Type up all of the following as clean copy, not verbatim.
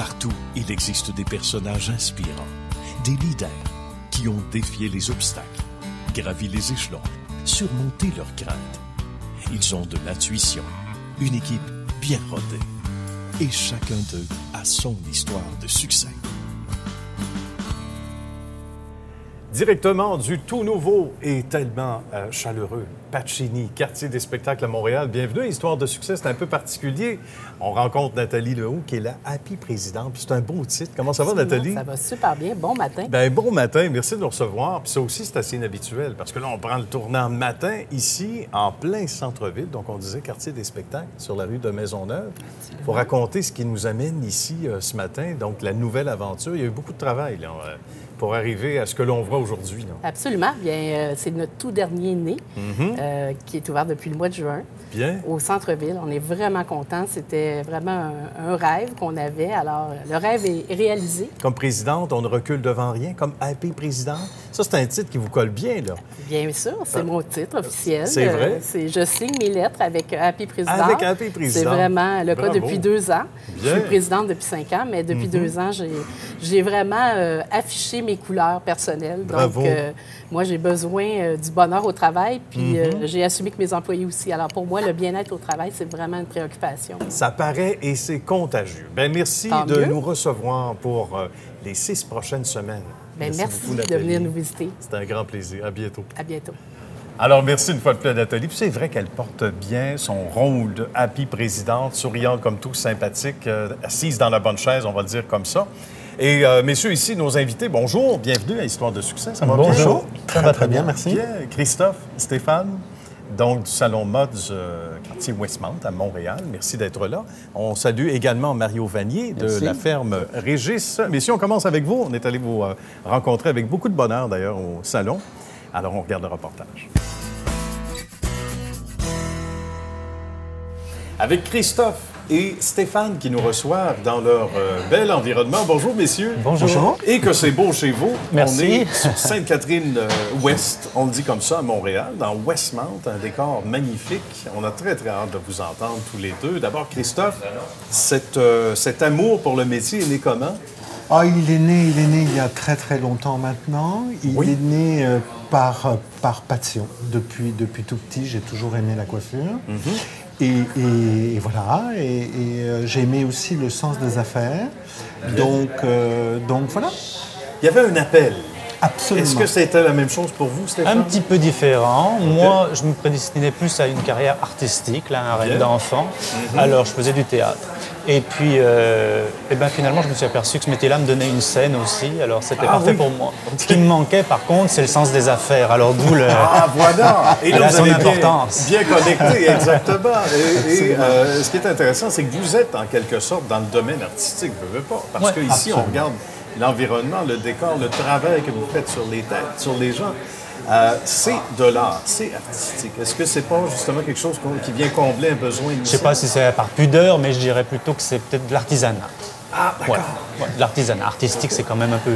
Partout, il existe des personnages inspirants, des leaders qui ont défié les obstacles, gravi les échelons, surmonté leurs craintes. Ils ont de l'intuition, une équipe bien rodée. Et chacun d'eux a son histoire de succès. Directement du tout nouveau et tellement chaleureux Pacini, quartier des spectacles à Montréal. Bienvenue à Histoire de succès, c'est un peu particulier. On rencontre Nathalie Lehoux, qui est la Happy Présidente. Puis c'est un beau titre. Comment ça va, Nathalie? Ça va super bien. Bon matin. Bien, bon matin. Merci de nous recevoir. Puis ça aussi, c'est assez inhabituel, parce que là, on prend le tournant matin, ici, en plein centre-ville. Donc, on disait quartier des spectacles, sur la rue de Maisonneuve. Il faut raconter ce qui nous amène ici ce matin, donc la nouvelle aventure. Il y a eu beaucoup de travail, là, pour arriver à ce que l'on voit aujourd'hui. Absolument. Bien, c'est notre tout dernier né qui est ouvert depuis le mois de juin. Bien. Au centre-ville. On est vraiment contents. C'était vraiment un rêve qu'on avait. Alors, le rêve est réalisé. Comme présidente, on ne recule devant rien. Comme Happy Présidente, ça, c'est un titre qui vous colle bien, là. Bien sûr, c'est mon titre officiel. C'est vrai? Je signe mes lettres avec Happy Présidente. Avec Happy Présidente. C'est vraiment le Bravo. cas depuis 2 ans. Bien. Je suis présidente depuis 5 ans, mais depuis 2 ans, j'ai vraiment affiché mes couleurs personnelles. Bravo. Donc, moi, j'ai besoin du bonheur au travail, puis j'ai assumé que mes employés aussi. Alors, pour moi, le bien-être au travail, c'est vraiment une préoccupation. Ça paraît et c'est contagieux. Bien, merci Tant de mieux. nous recevoir pour les 6 prochaines semaines. Bien, merci beaucoup, de Nathalie. venir nous visiter. C'est un grand plaisir. À bientôt. À bientôt. Alors, merci une fois de plus à Nathalie. Puis c'est vrai qu'elle porte bien son rôle de Happy Présidente, souriante comme tout, sympathique, assise dans la bonne chaise, on va le dire comme ça. Et messieurs, ici, nos invités, bonjour, bienvenue à Histoire de succès. Ça va bien? Bonjour, ça va très bien, merci. Bien. Christophe, Stéphane, donc du Salon Mods quartier Westmount à Montréal. Merci d'être là. On salue également Mario Vanier de Merci. la ferme Régis. Messieurs, on commence avec vous. On est allé vous rencontrer avec beaucoup de bonheur, d'ailleurs, au salon. Alors, on regarde le reportage. Avec Christophe et Stéphane qui nous reçoivent dans leur bel environnement. Bonjour, messieurs. Bonjour. Et que c'est beau chez vous. Merci. On est sur Sainte-Catherine-Ouest, on le dit comme ça, à Montréal, dans Westmount, un décor magnifique. On a très, très hâte de vous entendre tous les deux. D'abord, Christophe, cet amour pour le métier est né comment? Ah, il est né il y a très très longtemps maintenant. Il Oui. est né par passion. Depuis tout petit, j'ai toujours aimé la coiffure. Et voilà, et j'ai aimé aussi le sens des affaires. Donc voilà, Il y avait un appel. absolument. Est-ce que c'était la même chose pour vous, Stéphane? Un petit peu différent. Moi, je me prédestinais plus à une carrière artistique, là, un rêve Bien. d'enfant. Alors, je faisais du théâtre. Et puis, finalement, je me suis aperçu que ce métier-là me donnait une scène aussi. Alors, c'était parfait oui. pour moi. Ce qui me manquait, par contre, c'est le sens des affaires. Alors, d'où le... Ah, voilà! Et Elle là, a vous son avez importance. bien connecté, exactement. Et ce qui est intéressant, c'est que vous êtes en quelque sorte dans le domaine artistique, je veux pas. Parce Ouais, qu'ici, on absolument. regarde l'environnement, le décor, le travail que vous faites sur les têtes, sur les gens. C'est de l'art, c'est artistique. Est-ce que c'est pas justement quelque chose qui vient combler un besoin initial? Je sais pas si c'est par pudeur, mais je dirais plutôt que c'est peut-être de l'artisanat. Ah, d'accord. Ouais, de l'artisanat artistique, c'est quand même un peu...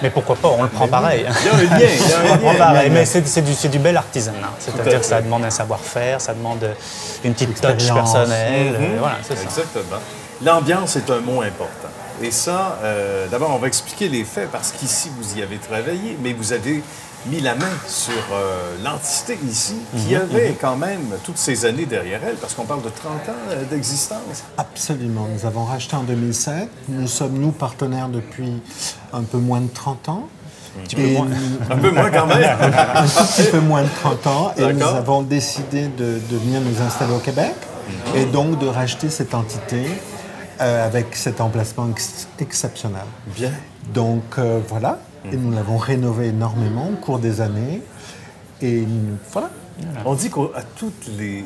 Mais pourquoi pas, on le prend pareil. Il y a un lien, il y a On un le prend lien. pareil, mais c'est du bel artisanat. à C'est-à-dire que ça fait. demande un savoir-faire, ça demande une petite touch Expérience. personnelle. Voilà, c'est ça. Exactement. L'ambiance est un mot important. Et ça, d'abord, on va expliquer les faits parce qu'ici, vous y avez travaillé, mais vous avez mis la main sur l'entité ici, qui avait quand même toutes ces années derrière elle, parce qu'on parle de 30 ans d'existence. Absolument. Nous avons racheté en 2007. Nous sommes, nous, partenaires depuis un peu moins de 30 ans. Un peu moins quand même. Un tout petit peu moins de 30 ans. Et nous D'accord. avons décidé de venir nous installer au Québec et donc de racheter cette entité avec cet emplacement exceptionnel. Bien. Donc voilà, et nous l'avons rénové énormément au cours des années. Et voilà. On dit qu'à toutes les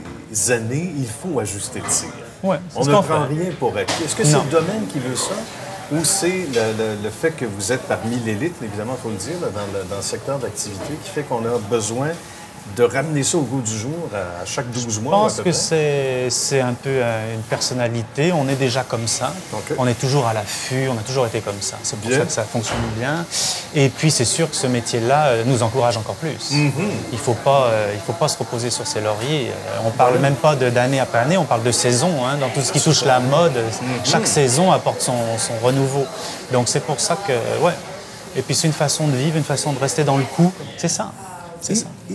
années, il faut ajuster le tir. Ouais, c'est On ce ne qu'on prend fait. rien pour acquis. Est-ce que c'est Non. le domaine qui veut ça? Ou c'est le fait que vous êtes parmi l'élite, évidemment, il faut le dire, là, dans le secteur d'activité, qui fait qu'on a besoin de ramener ça au goût du jour à chaque 12 mois? Je pense que c'est un peu une personnalité. On est déjà comme ça. Okay. On est toujours à l'affût. On a toujours été comme ça. C'est pour ça que ça fonctionne bien. Et puis, c'est sûr que ce métier-là nous encourage encore plus. Il faut pas se reposer sur ses lauriers. On parle même pas d'année après année. On parle de saison. Hein, dans tout ce qui touche la mode, chaque saison apporte son renouveau. Donc, c'est pour ça que, ouais. Et puis, c'est une façon de vivre, une façon de rester dans le coup. C'est ça.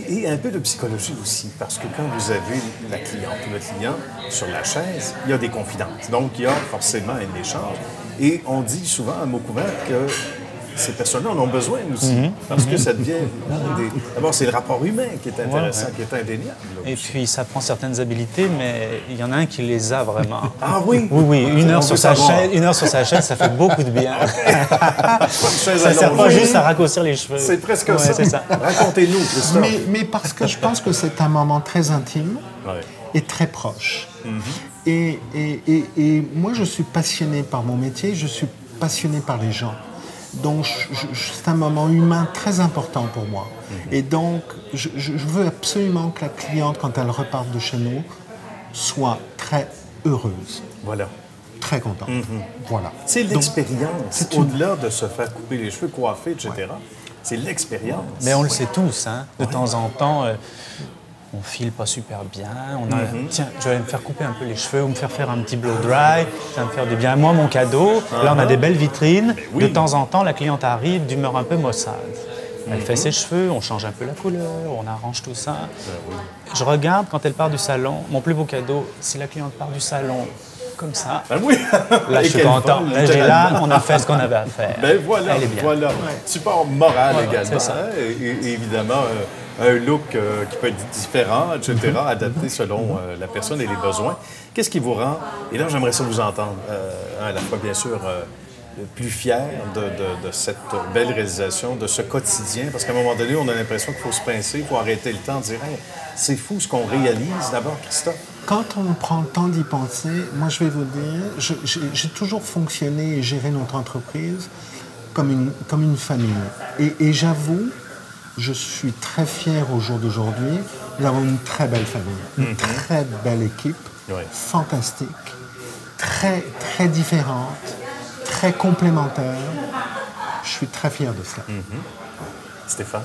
Et un peu de psychologie aussi, parce que quand vous avez la cliente ou le client sur la chaise, il y a des confidences. Donc, il y a forcément un échange. Et on dit souvent à mot couvert que ces personnes-là en ont besoin aussi, parce que ça devient... D'abord, c'est le rapport humain qui est intéressant, qui est indéniable. Et puis, ça prend certaines habiletés, mais il y en a un qui les a vraiment. Ah oui? Oui. Une heure sur sa chaise, ça fait beaucoup de bien. Ça ne sert pas juste à raccourcir les cheveux. C'est presque ça. C'est ça. Racontez-nous, Christophe. Mais parce que je pense que c'est un moment très intime et très proche. Et moi, je suis passionné par mon métier, je suis passionné par les gens. Donc, c'est un moment humain très important pour moi. Et donc, je veux absolument que la cliente, quand elle repart de chez nous, soit très heureuse. Voilà. Très contente. Voilà. C'est l'expérience. Au-delà de se faire couper les cheveux, coiffer, etc., c'est l'expérience. Mais on le sait tous, hein. De temps en temps, on file pas super bien. Tiens, je vais aller me faire couper un peu les cheveux ou me faire un petit blow dry. Ça va me faire du bien. Moi, mon cadeau, là, on a des belles vitrines. De temps en temps, la cliente arrive d'humeur un peu maussade. Elle fait ses cheveux, on change un peu la couleur, on arrange tout ça. Je regarde quand elle part du salon. Mon plus beau cadeau, si la cliente part du salon comme ça, là, je suis content. Là, on a fait ce qu'on avait à faire. Ben voilà, elle est bien. voilà. Support moral également. C'est ça. Hein? Et évidemment, un look qui peut être différent, etc., adapté selon la personne et les besoins. Qu'est-ce qui vous rend, et là, j'aimerais ça vous entendre, à la fois, bien sûr, plus fier de cette belle réalisation, de ce quotidien, parce qu'à un moment donné, on a l'impression qu'il faut se pincer, il faut arrêter le temps, dire hey, c'est fou ce qu'on réalise d'abord, Christophe. Quand on prend le temps d'y penser, moi je vais vous dire, j'ai toujours fonctionné et géré notre entreprise comme une famille. Et j'avoue, je suis très fier au jour d'aujourd'hui. Nous avons une très belle famille, une très belle équipe, fantastique, très, très différente, très complémentaire. Je suis très fier de cela. Stéphane?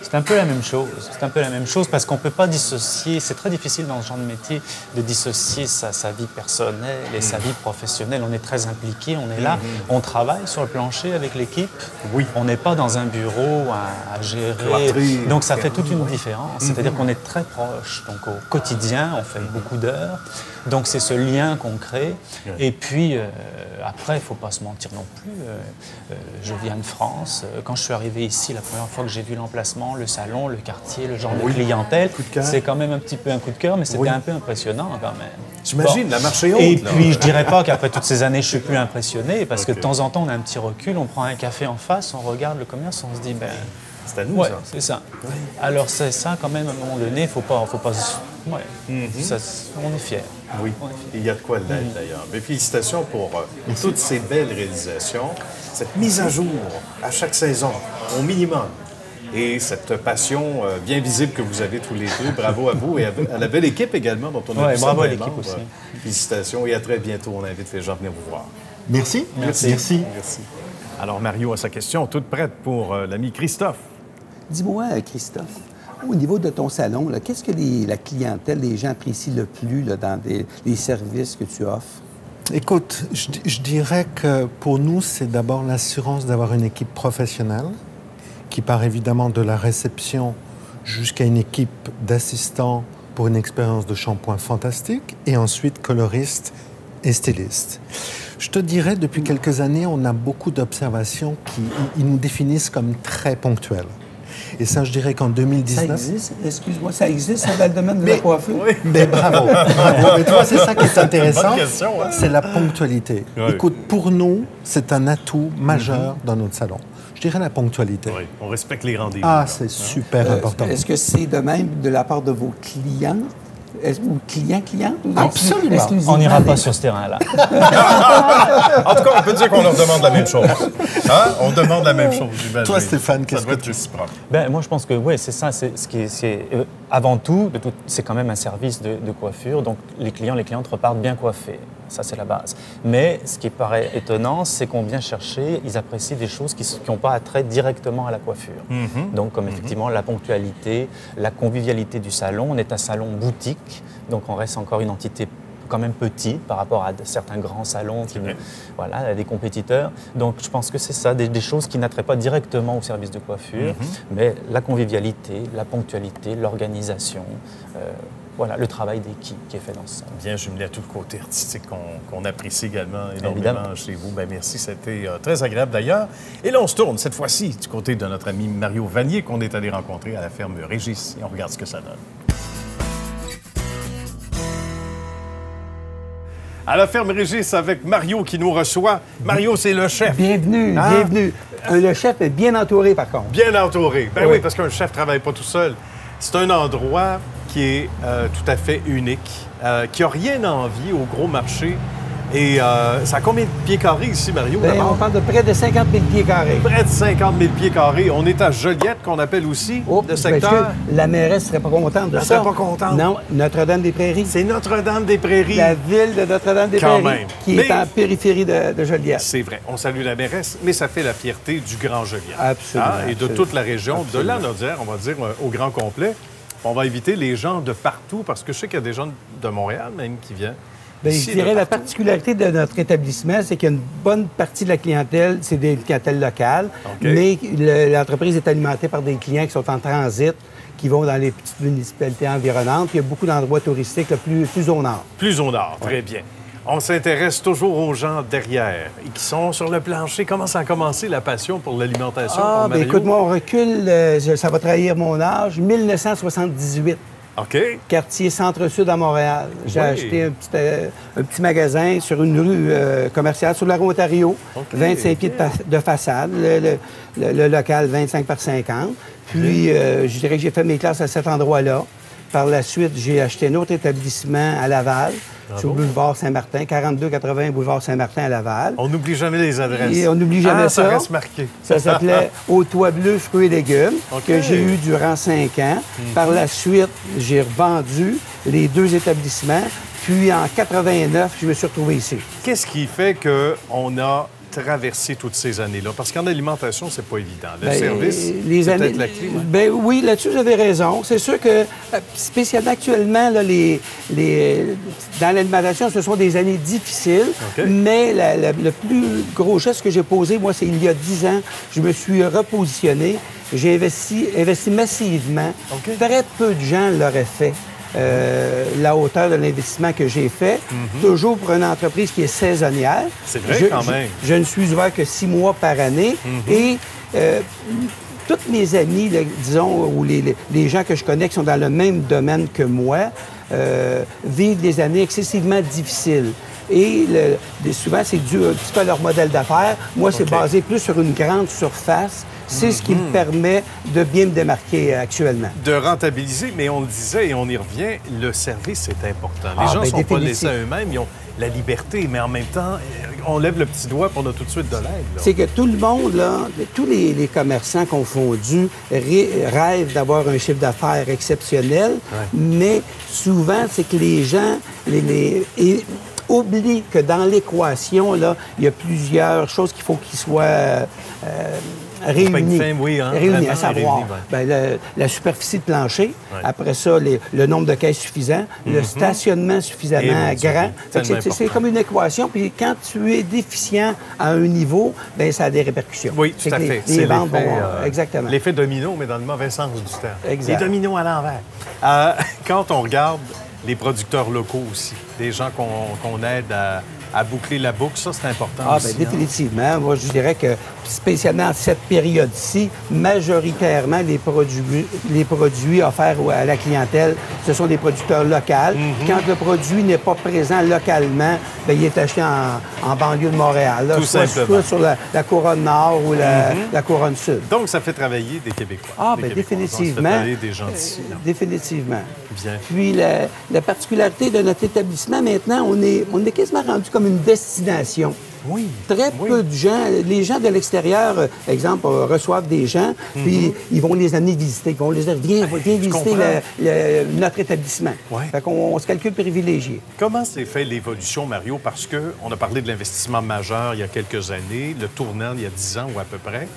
C'est un peu la même chose. C'est un peu la même chose parce qu'on ne peut pas dissocier. C'est très difficile dans ce genre de métier de dissocier sa vie personnelle et sa vie professionnelle. On est très impliqués, on est là, on travaille sur le plancher avec l'équipe. Oui. On n'est pas dans un bureau à gérer. Donc ça fait toute une différence. C'est-à-dire qu'on est très proche. Donc au quotidien, on fait beaucoup d'heures. Donc c'est ce lien qu'on crée. Et puis après, il ne faut pas se mentir non plus. Je viens de France. Quand je suis arrivé ici, la première fois que j'ai vu l'emplacement, le salon, le quartier, le genre de clientèle, c'est quand même un petit peu un coup de cœur, mais c'était un peu impressionnant quand même. J'imagine, la marche est haute. Et puis, je dirais pas qu'après toutes ces années, je suis plus impressionné, parce que de temps en temps, on a un petit recul, on prend un café en face, on regarde le commerce, on se dit, ben... C'est à nous, ça. C'est ça. Oui. Alors, c'est ça, quand même, à un moment donné, il faut pas on est fiers. Oui, il y a de quoi l'être, d'ailleurs. Mais félicitations pour toutes ces belles réalisations, cette mise à jour à chaque saison, au minimum. Et cette passion bien visible que vous avez tous les deux. Bravo à vous et à la belle équipe également, dont on a vu bravo ça à l'équipe aussi. Félicitations et à très bientôt. On invite les gens à venir vous voir. Merci. Merci. Alors, Mario a sa question toute prête pour l'ami Christophe. Dis-moi, Christophe, au niveau de ton salon, qu'est-ce que la clientèle, les gens apprécient le plus là, dans les services que tu offres? Écoute, je dirais que pour nous, c'est d'abord l'assurance d'avoir une équipe professionnelle qui part évidemment de la réception jusqu'à une équipe d'assistants pour une expérience de shampoing fantastique et ensuite coloriste et styliste. Je te dirais, depuis quelques années, on a beaucoup d'observations qui nous définissent comme très ponctuelles. Et ça, je dirais qu'en 2019... Ça existe? Excuse-moi, ça existe dans le domaine de la coiffure? Oui. Mais bravo. Mais toi, c'est ça qui est intéressant. C'est la ponctualité. Oui. Écoute, pour nous, c'est un atout majeur dans notre salon. Je dirais la ponctualité. Oui, on respecte les rendez-vous. Ah, c'est super important. Est-ce que c'est de même de la part de vos clients? Ou client? Absolument. Exclusivement. On n'ira pas sur ce terrain-là. En tout cas, on peut dire qu'on leur demande la même chose. Hein? On demande la même chose, j'imagine. Toi, Stéphane, qu'est-ce ça doit que être tu... réciproque. Ben, moi, je pense que oui, c'est ça. Avant tout, c'est quand même un service de coiffure. Donc, les clientes repartent bien coiffés. Ça, c'est la base. Mais ce qui paraît étonnant, c'est qu'on vient chercher, ils apprécient des choses qui n'ont pas attrait directement à la coiffure. Donc, comme effectivement la ponctualité, la convivialité du salon. On est un salon boutique, donc on reste encore une entité quand même petite par rapport à certains grands salons, à des compétiteurs. Donc, je pense que c'est ça, des choses qui n'attraient pas directement au service de coiffure, mais la convivialité, la ponctualité, l'organisation, le travail d'équipe qui est fait dans ce salon. Bien jumelé à tout le côté artistique qu'on apprécie également énormément chez vous. Bien, merci, c'était très agréable d'ailleurs. Et là, on se tourne cette fois-ci du côté de notre ami Mario Vanier qu'on est allé rencontrer à la ferme Régis et on regarde ce que ça donne. À la ferme Régis avec Mario qui nous reçoit. Mario, c'est le chef. Bienvenue, bienvenue. Le chef est bien entouré, par contre. Bien entouré. Ben oui, parce qu'un chef ne travaille pas tout seul. C'est un endroit qui est tout à fait unique, qui n'a rien à envier au gros marché. Et ça a combien de pieds carrés ici, Mario? On parle de près de 50 000 pieds carrés. Près de 50 000 pieds carrés. On est à Joliette, qu'on appelle aussi, le secteur. La mairesse ne serait pas contente de ça. Elle ne serait pas contente. Non, Notre-Dame-des-Prairies. C'est Notre-Dame-des-Prairies. La ville de Notre-Dame-des-Prairies, même. qui est en périphérie de Joliette. C'est vrai. On salue la mairesse, mais ça fait la fierté du Grand Joliette. Absolument. Et de toute la région, de la Nodière, on va dire, au grand complet. On va inviter les gens de partout, parce que je sais qu'il y a des gens de Montréal même qui viennent. Bien, je dirais la particularité de notre établissement, c'est qu'il y a une bonne partie de la clientèle, c'est des clientèles locales, mais l'entreprise est alimentée par des clients qui sont en transit, qui vont dans les petites municipalités environnantes. Puis il y a beaucoup d'endroits touristiques plus au nord. Plus au nord, très bien. On s'intéresse toujours aux gens derrière et qui sont sur le plancher. Comment ça a commencé, la passion pour l'alimentation? Bien, écoute, moi, on recule, ça va trahir mon âge, 1978. OK. Quartier Centre-Sud à Montréal. J'ai acheté un petit magasin sur une rue commerciale, sur la rue Ontario, 25 pieds de façade, le local 25 par 50. Puis, je dirais que j'ai fait mes classes à cet endroit-là. Par la suite, j'ai acheté un autre établissement à Laval, sur le boulevard Saint-Martin, 4280 boulevard Saint-Martin à Laval. On n'oublie jamais les adresses. Et on n'oublie jamais ça. Ça reste marqué. Ça s'appelait Au Toit Bleu, fruits et légumes, que j'ai eu durant 5 ans. Par la suite, j'ai revendu les 2 établissements. Puis en 89, je me suis retrouvé ici. Qu'est-ce qui fait qu'on a traversé toutes ces années-là? Parce qu'en alimentation, c'est pas évident. Le service, c'est peut-être la clé. Bien, oui, là-dessus, vous avez raison. C'est sûr que, spécialement actuellement, là, dans l'alimentation, ce sont des années difficiles. Mais le plus gros geste que j'ai posé, moi, c'est il y a 10 ans. Je me suis repositionné. J'ai investi massivement. Très peu de gens l'auraient fait. La hauteur de l'investissement que j'ai fait, toujours pour une entreprise qui est saisonnière. C'est vrai, quand même. Je ne suis ouvert que 6 mois par année. Et tous mes amis, là, disons, ou les gens que je connais qui sont dans le même domaine que moi, vivent des années excessivement difficiles. Et souvent, c'est dû un petit peu à leur modèle d'affaires. Moi, c'est basé plus sur une grande surface. C'est ce qui me permet de bien me démarquer actuellement. De rentabiliser, mais on le disait et on y revient, le service est important. Les gens ne sont pas laissés à eux-mêmes, ils ont la liberté, mais en même temps, on lève le petit doigt et on a tout de suite de l'aide. C'est que tout le monde, là, tous les commerçants confondus, rêvent d'avoir un chiffre d'affaires exceptionnel, mais souvent, c'est que les gens oublient que dans l'équation, là, il y a plusieurs choses qu'il faut qu'ils soient réunis. Réunis, à savoir la superficie de plancher, après ça, le nombre de caisses suffisant, le stationnement suffisamment grand. C'est comme une équation, puis quand tu es déficient à un niveau, bien, ça a des répercussions. Oui, tout à fait. Les ventes vont... Exactement. L'effet domino, mais dans le mauvais sens du terme. Exact. Les dominos à l'envers. Quand on regarde les producteurs locaux aussi, des gens qu'on aide à à boucler la boucle. Ça, c'est important aussi. Définitivement. Moi, je dirais que, spécialement en cette période-ci, majoritairement, les produits offerts à la clientèle, ce sont des producteurs locaux. Quand le produit n'est pas présent localement, bien, il est acheté en banlieue de Montréal, là, Tout simplement. soit sur la couronne nord ou la couronne sud. Donc, ça fait travailler des Québécois. Définitivement. Ça fait travailler des gens d'ici. Définitivement. Bien. Puis, la particularité de notre établissement, maintenant, on est quasiment rendu comme une destination. Oui. Très peu de gens, les gens de l'extérieur, exemple, reçoivent des gens, puis ils vont les amener visiter. Ils vont les dire, viens visiter notre établissement. Ouais. Fait qu'on se calcule privilégié. Comment s'est fait l'évolution, Mario? Parce qu'on a parlé de l'investissement majeur il y a quelques années, le tournant il y a 10 ans ou à peu près.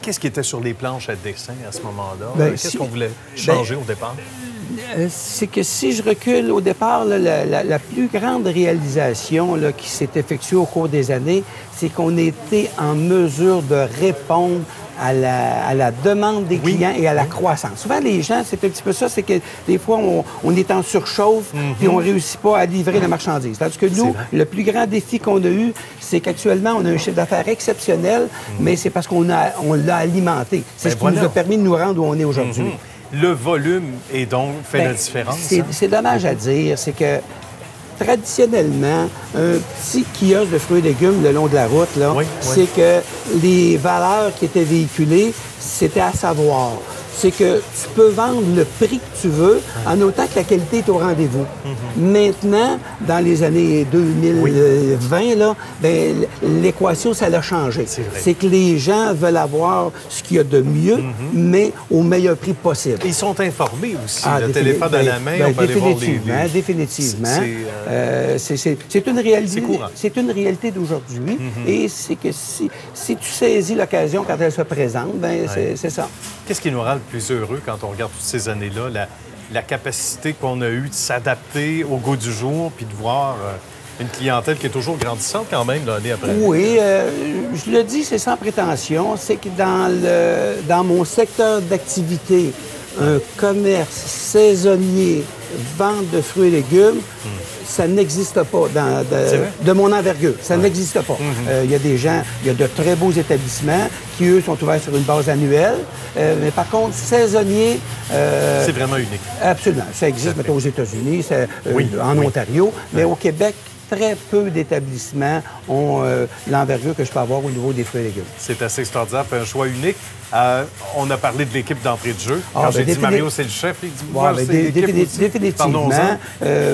Qu'est-ce qui était sur les planches à dessin à ce moment-là? Qu'est-ce qu'on voulait changer au départ? C'est que si je recule au départ, là, la plus grande réalisation là, qui s'est effectuée au cours des années, c'est qu'on était en mesure de répondre à la demande des clients et à la croissance. Souvent, les gens, c'est un petit peu ça, c'est que des fois, on est en surchauffe puis on ne réussit pas à livrer la marchandise. Tandis que nous, le plus grand défi qu'on a eu, c'est qu'actuellement, on a un chiffre d'affaires exceptionnel, mais c'est parce qu'on l'a alimenté. C'est ce qui nous a permis de nous rendre où on est aujourd'hui. Le volume est donc fait la différence? C'est dommage à dire, c'est que traditionnellement, un petit kiosque de fruits et légumes le long de la route, là, c'est que les valeurs qui étaient véhiculées, c'était à savoir. C'est que tu peux vendre le prix que tu veux en autant que la qualité est au rendez-vous. Maintenant, dans les années 2020, là, ben, l'équation, ça l'a changé. C'est que les gens veulent avoir ce qu'il y a de mieux, mais au meilleur prix possible. Ils sont informés aussi. Le téléphone à la main, on peut aller voir les... Définitivement. C'est une réalité. C'est une réalité d'aujourd'hui. Et c'est que si tu saisis l'occasion quand elle se présente, ben c'est ça. Qu'est-ce qui nous rend le plus heureux quand on regarde toutes ces années-là? La capacité qu'on a eue de s'adapter au goût du jour puis de voir une clientèle qui est toujours grandissante quand même l'année après. Oui, je le dis, c'est sans prétention. C'est que dans mon secteur d'activité, un commerce saisonnier, vente de fruits et légumes, ça n'existe pas de mon envergure. Ça n'existe pas. Il y a des gens, il y a de très beaux établissements qui, eux, sont ouverts sur une base annuelle. Mais par contre, saisonnier... c'est vraiment unique. Absolument. Ça existe, mettons, aux États-Unis, en Ontario. Mais au Québec, très peu d'établissements ont l'envergure que je peux avoir au niveau des fruits et légumes. C'est assez extraordinaire, un choix unique. On a parlé de l'équipe d'entrée de jeu. Quand j'ai dit Mario, c'est le chef, il dit définitivement.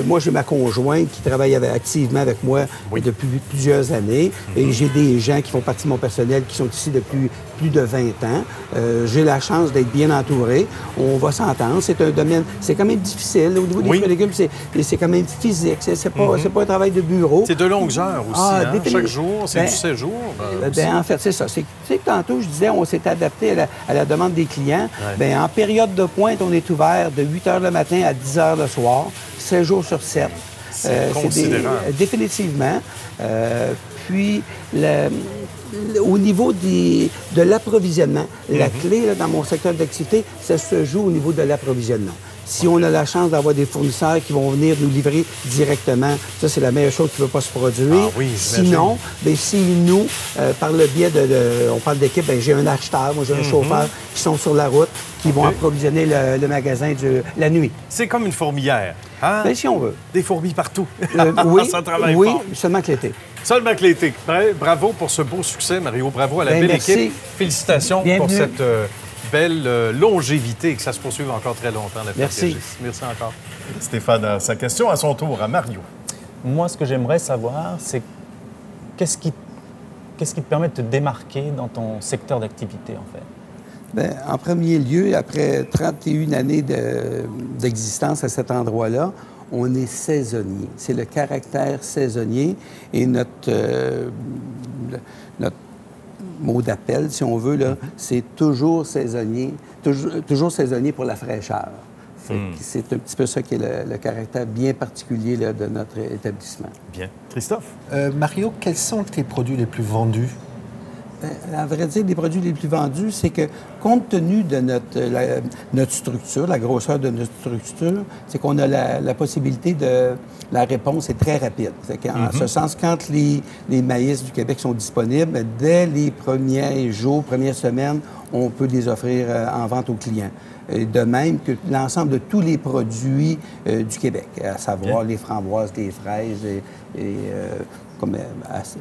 Moi, j'ai ma conjointe qui travaille activement avec moi depuis plusieurs années. Et j'ai des gens qui font partie de mon personnel qui sont ici depuis plus de 20 ans. J'ai la chance d'être bien entouré. On va s'entendre. C'est un domaine... C'est quand même difficile. Au niveau des fruits et légumes, c'est quand même physique. C'est pas un travail de bureau. C'est de longues heures aussi. Chaque jour, c'est du séjour. En fait, c'est ça. C'est que tantôt, je disais, on s'est adapté à la demande des clients. Bien, en période de pointe, on est ouvert de 8 h le matin à 10 h le soir, 7 jours sur 7. C'est considérable. Définitivement. Puis, au niveau de l'approvisionnement, la clé dans mon secteur d'activité, ça se joue au niveau de l'approvisionnement. Si on a la chance d'avoir des fournisseurs qui vont venir nous livrer directement, ça, c'est la meilleure chose qui ne peut pas se produire. Sinon, bien, si nous, par le biais on parle d'équipe, j'ai un acheteur, moi j'ai un chauffeur qui sont sur la route, qui vont approvisionner le magasin la nuit. C'est comme une fourmilière. Hein? Bien, si on veut. Des fourmis partout. Ça travaille fort. Seulement que l'été. Seulement que l'été. Bravo pour ce beau succès, Mario. Bravo à la belle équipe. Félicitations pour cette... belle longévité et que ça se poursuive encore très longtemps. Merci. Merci encore. Stéphane a sa question à son tour à Mario. Moi, ce que j'aimerais savoir, c'est qu'est-ce qui te permet de te démarquer dans ton secteur d'activité, en fait? Bien, en premier lieu, après 31 années d'existence à cet endroit-là, on est saisonnier. C'est le caractère saisonnier et notre mot d'appel, si on veut, là, c'est toujours saisonnier pour la fraîcheur. C'est un petit peu ça qui est le caractère bien particulier là, de notre établissement. Bien. Christophe? Mario, quels sont tes produits les plus vendus? À vrai dire, les produits les plus vendus, c'est que, compte tenu de notre structure, la grosseur de notre structure, c'est qu'on a la possibilité de... La réponse est très rapide. En ce sens, quand les maïs du Québec sont disponibles, dès les premiers jours, premières semaines, on peut les offrir en vente aux clients. De même que l'ensemble de tous les produits du Québec, à savoir les framboises, les fraises comme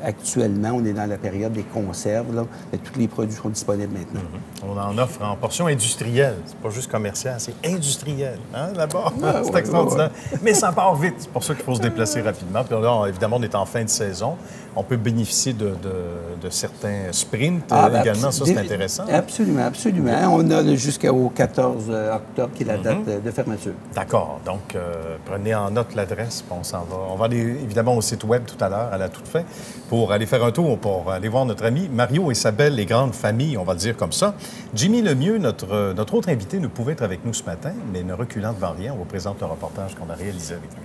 actuellement, on est dans la période des conserves, là, tous les produits sont disponibles maintenant. On en offre en portion industrielle. C'est pas juste commercial, c'est industriel, hein, là-bas. C'est extraordinaire. Mais ça part vite. C'est pour ça qu'il faut se déplacer rapidement. Puis là, évidemment, on est en fin de saison. On peut bénéficier de certains sprints également. Ça, c'est intéressant. Absolument, absolument. On a jusqu'au 14 octobre, qui est la date de fermeture. D'accord. Donc, prenez en note l'adresse, puis on s'en va. On va aller, évidemment, au site web tout à l'heure, à la toute fin, pour aller faire un tour, pour aller voir notre ami Mario et sa belle et grande famille, on va le dire comme ça. Jimmy Lemieux, notre autre invité, ne pouvait être avec nous ce matin, mais ne reculant devant rien, on vous présente le reportage qu'on a réalisé avec lui.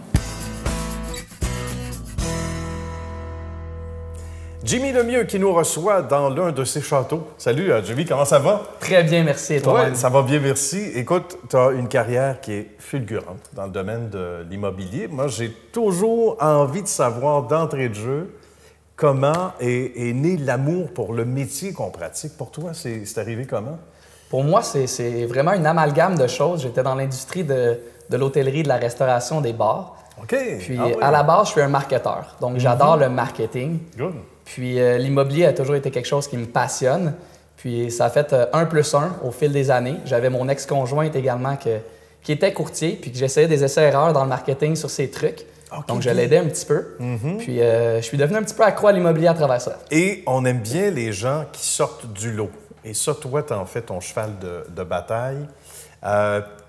Jimmy Lemieux qui nous reçoit dans l'un de ses châteaux. Salut, Jimmy, comment ça va? Très bien, merci. Et toi-même? Oui, ça va bien, merci. Écoute, tu as une carrière qui est fulgurante dans le domaine de l'immobilier. Moi, j'ai toujours envie de savoir d'entrée de jeu comment est né l'amour pour le métier qu'on pratique. Pour toi, c'est arrivé comment? Pour moi, c'est vraiment une amalgame de choses. J'étais dans l'industrie de l'hôtellerie, de la restauration, des bars. OK. Puis, à la base, je suis un marketeur. Donc, j'adore le marketing. Good. Puis, l'immobilier a toujours été quelque chose qui me passionne. Puis, ça a fait 1 + 1 au fil des années. J'avais mon ex-conjointe également qui était courtier, puis que j'essayais des essais-erreurs dans le marketing sur ses trucs. Okay, donc, je l'aidais un petit peu. Puis, je suis devenu un petit peu accro à l'immobilier à travers ça. Et on aime bien les gens qui sortent du lot. Et ça, toi, t'en fais ton cheval de bataille.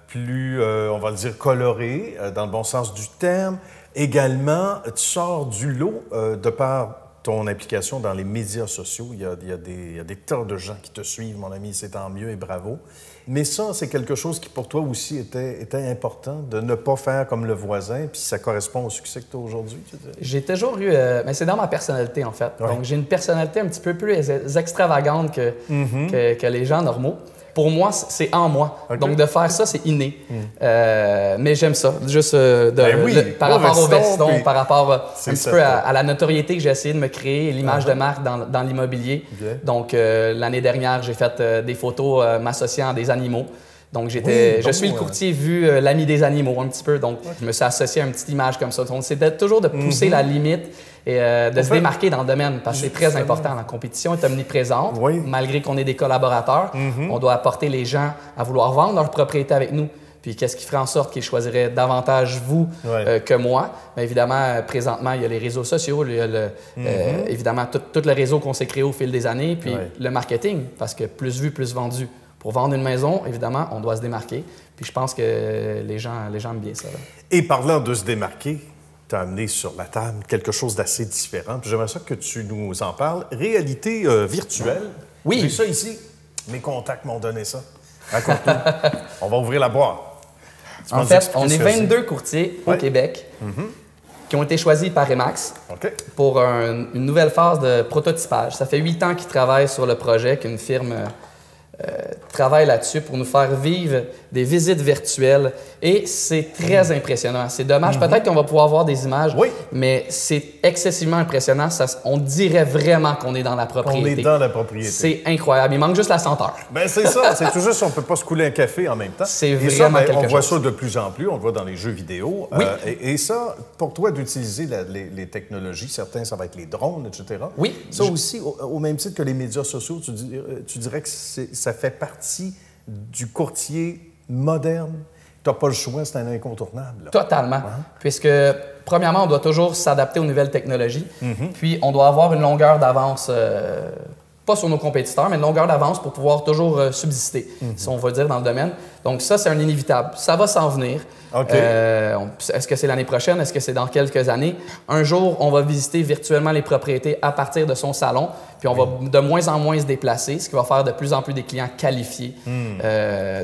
Plus, on va le dire, coloré, dans le bon sens du terme. Également, tu sors du lot de par ton implication dans les médias sociaux. Il y a des tas de gens qui te suivent, mon ami, c'est tant mieux et bravo. Mais ça, c'est quelque chose qui, pour toi aussi, était important, de ne pas faire comme le voisin, puis ça correspond au succès que tu as aujourd'hui, tu dis? J'ai toujours eu... mais c'est dans ma personnalité, en fait. Ouais. Donc, j'ai une personnalité un petit peu plus extravagante que les gens normaux. Pour moi, c'est en moi. Okay. Donc, de faire ça, c'est inné. Mais j'aime ça. Juste par rapport au veston, puis... par rapport un petit peu à la notoriété que j'ai essayé de me créer, l'image de marque dans l'immobilier. Okay. Donc, l'année dernière, j'ai fait des photos m'associant à des animaux. Donc, je suis le courtier vu l'ami des animaux un petit peu. Donc, je me suis associé à une petite image comme ça. Donc, c'était toujours de pousser la limite et de se démarquer dans le domaine parce que c'est très important. La compétition est omniprésente. Oui. Malgré qu'on ait des collaborateurs, on doit apporter les gens à vouloir vendre leur propriété avec nous. Puis qu'est-ce qui ferait en sorte qu'ils choisiraient davantage vous que moi? Bien, évidemment, présentement, il y a les réseaux sociaux, il y a évidemment tout le réseau qu'on s'est créé au fil des années, puis le marketing, parce que plus vu, plus vendu. Pour vendre une maison, évidemment, on doit se démarquer. Puis je pense que les gens aiment bien ça. Là. Et parlant de se démarquer, tu as amené sur la table quelque chose d'assez différent. Puis j'aimerais ça que tu nous en parles. Réalité virtuelle. Oui. J'ai ça ici. Mes contacts m'ont donné ça. Raconte-nous. On va ouvrir la boîte. En fait, on est 22 courtiers au Québec qui ont été choisis par Remax pour une nouvelle phase de prototypage. Ça fait 8 ans qu'ils travaillent sur le projet, qu'une firme travaille là-dessus pour nous faire vivre des visites virtuelles et c'est très impressionnant. C'est dommage, peut-être qu'on va pouvoir voir des images, mais c'est excessivement impressionnant. On dirait vraiment qu'on est dans la propriété. On est dans la propriété. C'est incroyable. Il manque juste la senteur. Bien, c'est ça. C'est tout juste, on ne peut pas se couler un café en même temps. C'est vraiment quelque chose. On voit ça de plus en plus. On le voit dans les jeux vidéo. Oui. Et ça, pour toi, d'utiliser les technologies, certains, ça va être les drones, etc. Oui. Ça aussi, au même titre que les médias sociaux, tu dirais que ça fait partie du courtier moderne. Tu n'as pas le choix, c'est un incontournable. Là. Totalement. Puisque, premièrement, on doit toujours s'adapter aux nouvelles technologies. Puis, on doit avoir une longueur d'avance, pas sur nos compétiteurs, mais une longueur d'avance pour pouvoir toujours subsister, si on veut dire, dans le domaine. Donc, ça, c'est un inévitable. Ça va s'en venir. OK. Est-ce que c'est l'année prochaine? Est-ce que c'est dans quelques années? Un jour, on va visiter virtuellement les propriétés à partir de son salon, puis on va de moins en moins se déplacer, ce qui va faire de plus en plus des clients qualifiés.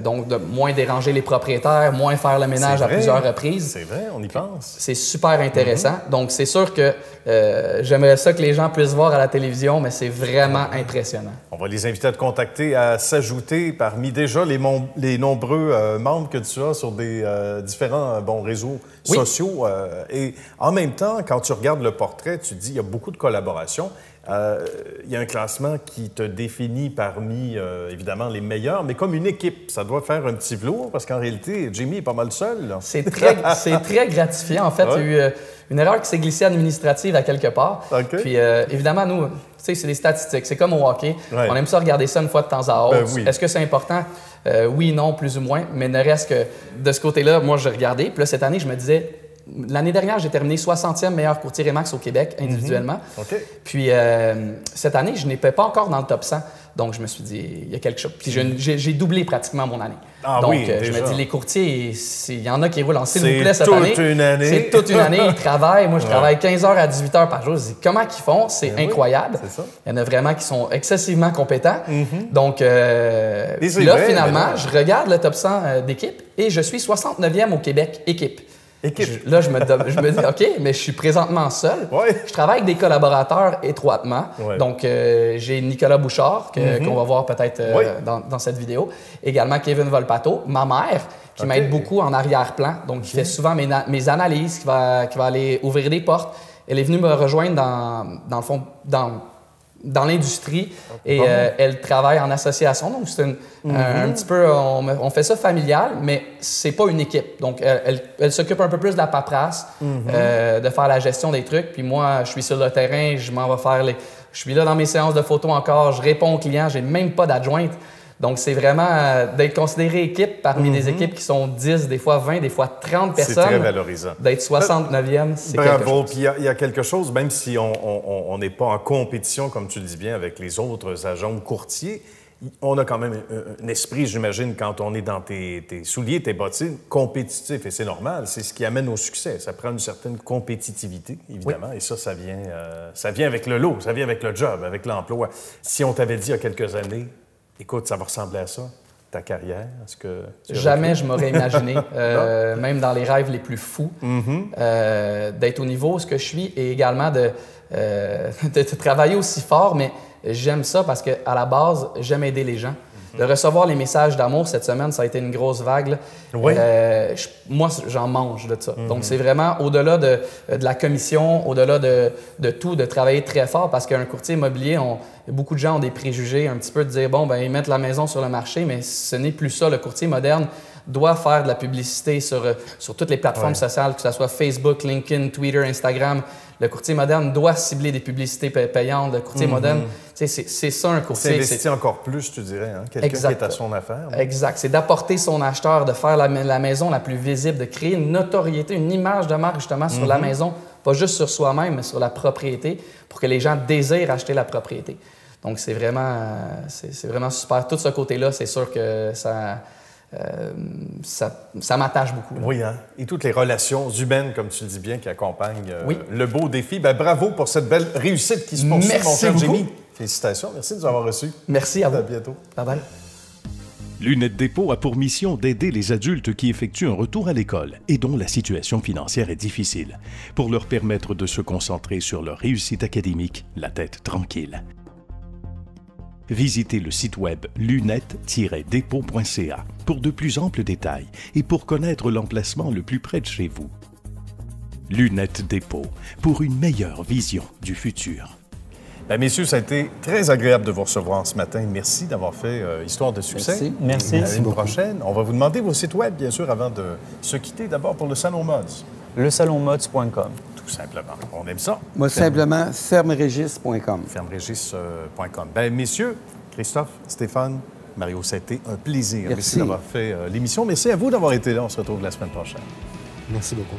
Donc, de moins déranger les propriétaires, moins faire le ménage à plusieurs reprises. C'est vrai, on y pense. C'est super intéressant. Donc, c'est sûr que j'aimerais ça que les gens puissent voir à la télévision, mais c'est vraiment impressionnant. On va les inviter à te contacter, à s'ajouter parmi déjà les nombreux membres que tu as sur des différents réseaux sociaux. Et en même temps, quand tu regardes le portrait, tu te dis qu'il y a beaucoup de collaborations. Il y a un classement qui te définit parmi, évidemment, les meilleurs, mais comme une équipe. Ça doit faire un petit velours parce qu'en réalité, Jimmy est pas mal seul. Là. C'est très gratifiant. En fait, il y a eu une erreur qui s'est glissée administrative à quelque part. Okay. Puis, évidemment, nous, tu sais, c'est des statistiques. C'est comme au hockey. Ouais. On aime ça regarder ça une fois de temps à autre. Oui. Est-ce que c'est important? Oui, non, plus ou moins. Mais ne reste que de ce côté-là, moi, j'ai regardé. Puis là, cette année, je me disais... L'année dernière, j'ai terminé 60e meilleur courtier Remax au Québec, individuellement. Okay. Puis cette année, je n'étais pas encore dans le top 100. Donc, je me suis dit, il y a quelque chose. Puis j'ai doublé pratiquement mon année. Donc, je me dis, les courtiers, il y en a qui roulent en s'il vous plaît cette année. C'est toute une année. C'est toute une année. Ils travaillent. Moi, je travaille 15 heures à 18 heures par jour. Je dis, comment ils font? C'est incroyable. C'est ça. Il y en a vraiment qui sont excessivement compétents. Donc, là, finalement, je regarde le top 100 d'équipe et je suis 69e au Québec équipe. Là, je me dis, OK, mais je suis présentement seul. Ouais. Je travaille avec des collaborateurs étroitement. Ouais. Donc, j'ai Nicolas Bouchard, qu'on va voir peut-être dans cette vidéo. Également, Kevin Volpato, ma mère, qui m'aide beaucoup en arrière-plan. Donc, qui fait souvent mes analyses, qui va aller ouvrir des portes. Elle est venue me rejoindre dans le fond, dans l'industrie et elle travaille en association. Donc, c'est un petit peu... On fait ça familial, mais c'est pas une équipe. Donc, elle s'occupe un peu plus de la paperasse, de faire la gestion des trucs. Puis moi, je suis sur le terrain, je m'en vais faire Je suis là dans mes séances de photos encore, je réponds aux clients, j'ai même pas d'adjointe. Donc, c'est vraiment d'être considéré équipe parmi des équipes qui sont 10, des fois 20, des fois 30 personnes. C'est très valorisant. D'être 69e, c'est quelque chose. Bravo. Puis il y a quelque chose, même si on n'est pas en compétition, comme tu le dis bien, avec les autres agents ou courtiers, on a quand même un esprit, j'imagine, quand on est dans tes souliers, tes bottines, compétitif. Et c'est normal. C'est ce qui amène au succès. Ça prend une certaine compétitivité, évidemment. Oui. Et ça vient avec le lot, ça vient avec le job, avec l'emploi. Si on t'avait dit il y a quelques années... Écoute, ça va ressembler à ça, ta carrière? Est-ce que jamais je m'aurais imaginé, même dans les rêves les plus fous, d'être au niveau où je suis et également de travailler aussi fort. Mais j'aime ça parce qu'à la base, j'aime aider les gens. De recevoir les messages d'amour cette semaine, ça a été une grosse vague. Oui. Moi, j'en mange de ça. Donc, c'est vraiment au-delà de la commission, au-delà de tout, de travailler très fort parce qu'un courtier immobilier, beaucoup de gens ont des préjugés un petit peu de dire, bon, ben ils mettent la maison sur le marché, mais ce n'est plus ça. Le courtier moderne doit faire de la publicité sur toutes les plateformes sociales, que ce soit Facebook, LinkedIn, Twitter, Instagram. Le courtier moderne doit cibler des publicités payantes. Le courtier moderne, c'est ça un courtier. C'est investi encore plus, tu dirais, hein? Quelqu'un qui est à son affaire. Exact. C'est d'apporter son acheteur, de faire la maison la plus visible, de créer une notoriété, une image de marque justement sur la maison, pas juste sur soi-même, mais sur la propriété, pour que les gens désirent acheter la propriété. Donc, c'est vraiment super. Tout ce côté-là, c'est sûr que ça m'attache beaucoup. Là. Oui, hein? Et toutes les relations humaines, comme tu le dis bien, qui accompagnent le beau défi. Ben, bravo pour cette belle réussite qui se poursuit, mon cher Jimmy. Félicitations. Merci de nous avoir reçus. Merci à vous. À bientôt. Bye-bye. Lunettes Dépôt a pour mission d'aider les adultes qui effectuent un retour à l'école et dont la situation financière est difficile, pour leur permettre de se concentrer sur leur réussite académique, la tête tranquille. Visitez le site web lunettes-dépôt.ca pour de plus amples détails et pour connaître l'emplacement le plus près de chez vous. Lunettes Dépôt, pour une meilleure vision du futur. Bien, messieurs, ça a été très agréable de vous recevoir ce matin. Merci d'avoir fait Histoire de succès. Merci. À une prochaine. On va vous demander vos sites web, bien sûr, avant de se quitter. D'abord pour le Salon Mods. Lesalonmods.com. Tout simplement. On aime ça. Moi, simplement, fermeregis.com. Fermeregis.com. Bien, messieurs, Christophe, Stéphane, Mario, ça a été un plaisir. Merci D'avoir fait l'émission. Merci à vous d'avoir été là. On se retrouve la semaine prochaine. Merci beaucoup.